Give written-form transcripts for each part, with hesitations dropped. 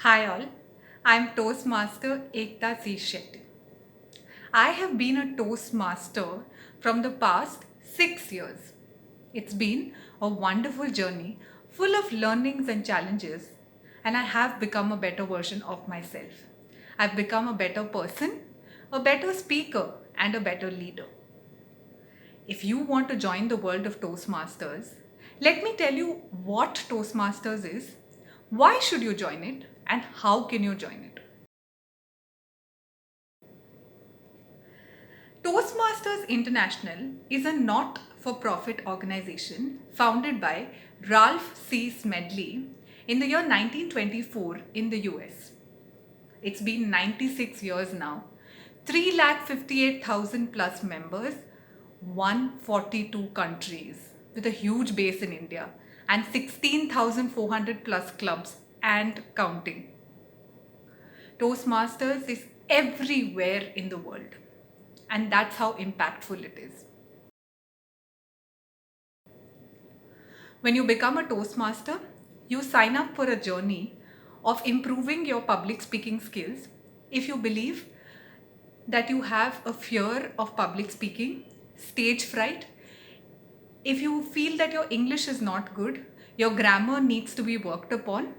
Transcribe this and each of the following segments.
Hi all, I'm Toastmaster Ekta C. Shetty. I have been a Toastmaster from the past 6 years. It's been a wonderful journey full of learnings and challenges, and I have become a better version of myself. I've become a better person, a better speaker, and a better leader. If you want to join the world of Toastmasters, let me tell you what Toastmasters is, why should you join it, and how can you join it. Toastmasters International is a not for profit organization founded by Ralph C. Smedley in the year 1924 in the US. It's been 96 years now, 358,000 plus members, 142 countries with a huge base in India, and 16,400 plus clubs and counting. Toastmasters is everywhere in the world, and that's how impactful it is. When you become a Toastmaster, you sign up for a journey of improving your public speaking skills. If you believe that you have a fear of public speaking, stage fright, if you feel that your English is not good, your grammar needs to be worked upon,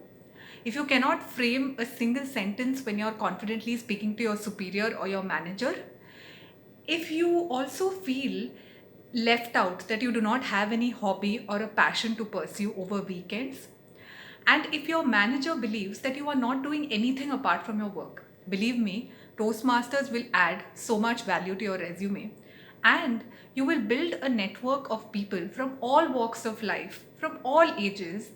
if you cannot frame a single sentence when you're confidently speaking to your superior or your manager, if you also feel left out, that you do not have any hobby or a passion to pursue over weekends, and if your manager believes that you are not doing anything apart from your work, believe me, Toastmasters will add so much value to your resume, and you will build a network of people from all walks of life, from all ages,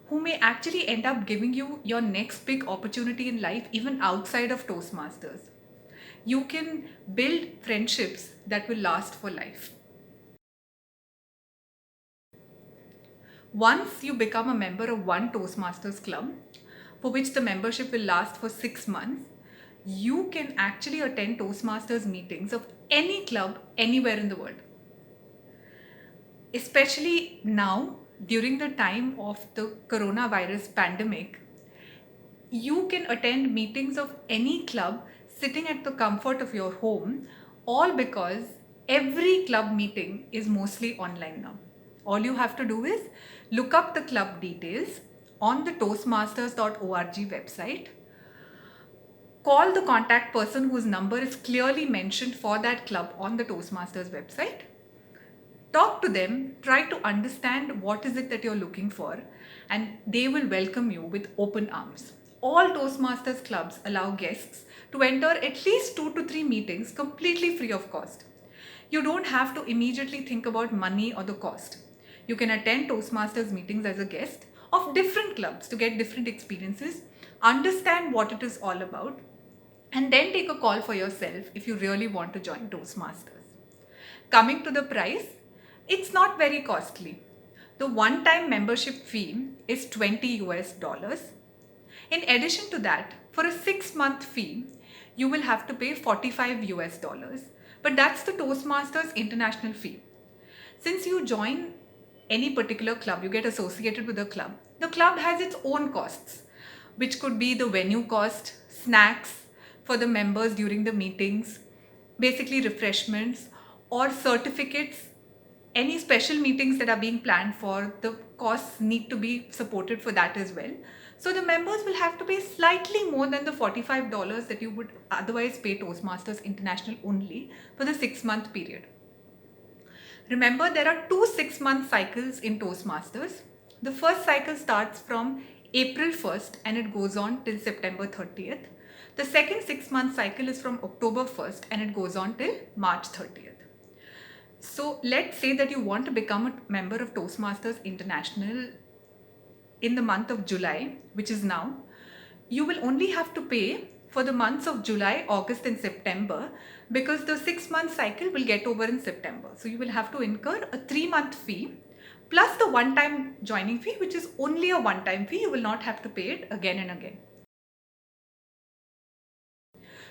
who may actually end up giving you your next big opportunity in life, even outside of Toastmasters. You can build friendships that will last for life. Once you become a member of one Toastmasters club, for which the membership will last for 6 months, you can actually attend Toastmasters meetings of any club anywhere in the world. Especially now, during the time of the coronavirus pandemic, you can attend meetings of any club sitting at the comfort of your home, all because every club meeting is mostly online now. All you have to do is look up the club details on the toastmasters.org website, call the contact person whose number is clearly mentioned for that club on the Toastmasters website, talk to them, try to understand what is it that you're looking for, and they will welcome you with open arms. All Toastmasters clubs allow guests to enter at least 2 to 3 meetings completely free of cost. You don't have to immediately think about money or the cost. You can attend Toastmasters meetings as a guest of different clubs to get different experiences, understand what it is all about, and then take a call for yourself if you really want to join Toastmasters. Coming to the price, it's not very costly. The one time membership fee is 20 US dollars. In addition to that, for a 6 month fee, you will have to pay 45 US dollars. But that's the Toastmasters international fee. Since you join any particular club, you get associated with the club. The club has its own costs, which could be the venue cost, snacks for the members during the meetings, basically refreshments or certificates. Any special meetings that are being planned for, the costs need to be supported for that as well. So the members will have to pay slightly more than the $45 that you would otherwise pay Toastmasters International only for the 6 month period. Remember, there are two 6 month cycles in Toastmasters. The first cycle starts from April 1st and it goes on till September 30th. The second 6 month cycle is from October 1st and it goes on till March 30th. So let's say that you want to become a member of Toastmasters International in the month of July, which is now. You will only have to pay for the months of July, August, and September, because the 6 month cycle will get over in September. So you will have to incur a 3 month fee plus the one time joining fee, which is only a one time fee. You will not have to pay it again and again.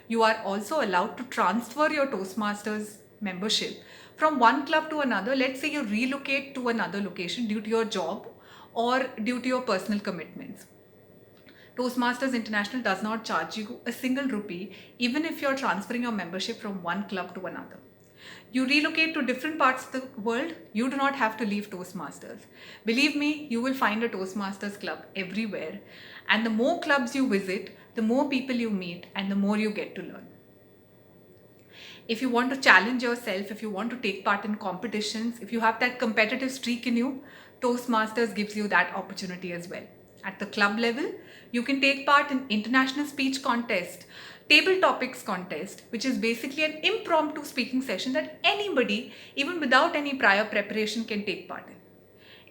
You are also allowed to transfer your Toastmasters membership from one club to another. Let's say you relocate to another location due to your job or due to your personal commitments. Toastmasters International does not charge you a single rupee, even if you're transferring your membership from one club to another. You relocate to different parts of the world, you do not have to leave Toastmasters. Believe me, you will find a Toastmasters club everywhere. And the more clubs you visit, the more people you meet, and the more you get to learn. If you want to challenge yourself, if you want to take part in competitions, if you have that competitive streak in you, Toastmasters gives you that opportunity as well. At the club level, you can take part in international speech contest, table topics contest, which is basically an impromptu speaking session that anybody, even without any prior preparation, can take part in.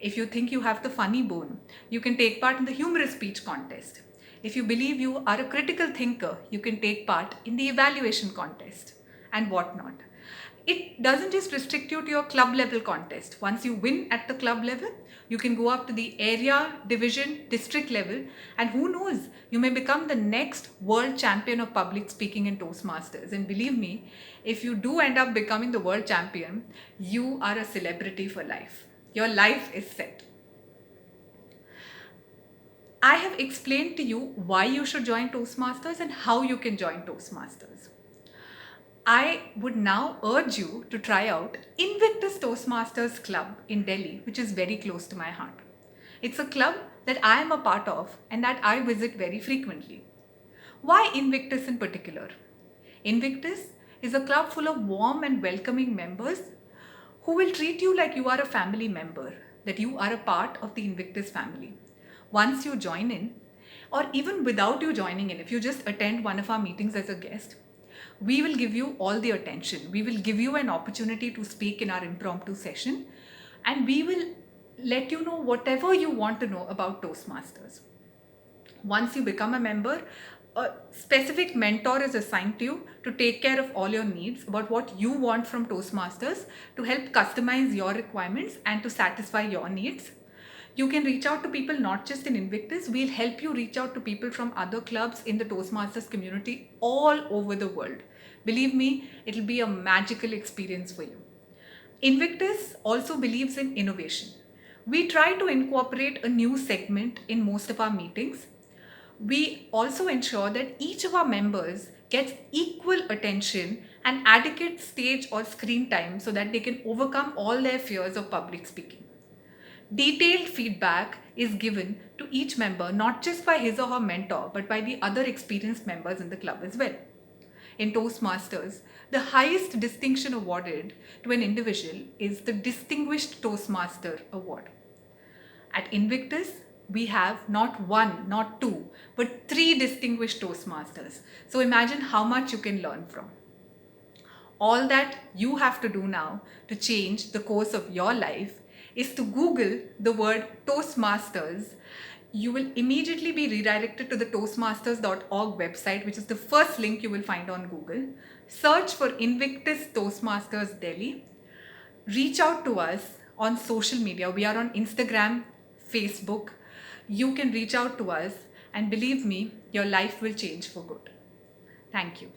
If you think you have the funny bone, you can take part in the humorous speech contest. If you believe you are a critical thinker, you can take part in the evaluation contest and whatnot. It doesn't just restrict you to your club level contest. Once you win at the club level, you can go up to the area, division, district level, and who knows, you may become the next world champion of public speaking in Toastmasters. And believe me, if you do end up becoming the world champion, you are a celebrity for life. Your life is set. I have explained to you why you should join Toastmasters and how you can join Toastmasters. I would now urge you to try out Invictus Toastmasters Club in Delhi, which is very close to my heart. It's a club that I am a part of and that I visit very frequently. Why Invictus in particular? Invictus is a club full of warm and welcoming members who will treat you like you are a family member, that you are a part of the Invictus family. Once you join in, or even without you joining in, if you just attend one of our meetings as a guest, we will give you all the attention. We will give you an opportunity to speak in our impromptu session, and we will let you know whatever you want to know about Toastmasters. Once you become a member, a specific mentor is assigned to you to take care of all your needs about what you want from Toastmasters to help customize your requirements and to satisfy your needs. You can reach out to people not just in Invictus, we'll help you reach out to people from other clubs in the Toastmasters community all over the world. Believe me, it'll be a magical experience for you. Invictus also believes in innovation. We try to incorporate a new segment in most of our meetings. We also ensure that each of our members gets equal attention and adequate stage or screen time so that they can overcome all their fears of public speaking. Detailed feedback is given to each member, not just by his or her mentor, but by the other experienced members in the club as well. In Toastmasters, the highest distinction awarded to an individual is the Distinguished Toastmaster Award. At Invictus, we have not one, not two, but 3 distinguished Toastmasters. So imagine how much you can learn from. All that you have to do now to change the course of your life is to Google the word Toastmasters. You will immediately be redirected to the toastmasters.org website, which is the first link you will find on Google. Search for Invictus Toastmasters Delhi. Reach out to us on social media. We are on Instagram, Facebook. You can reach out to us, and believe me, your life will change for good. Thank you.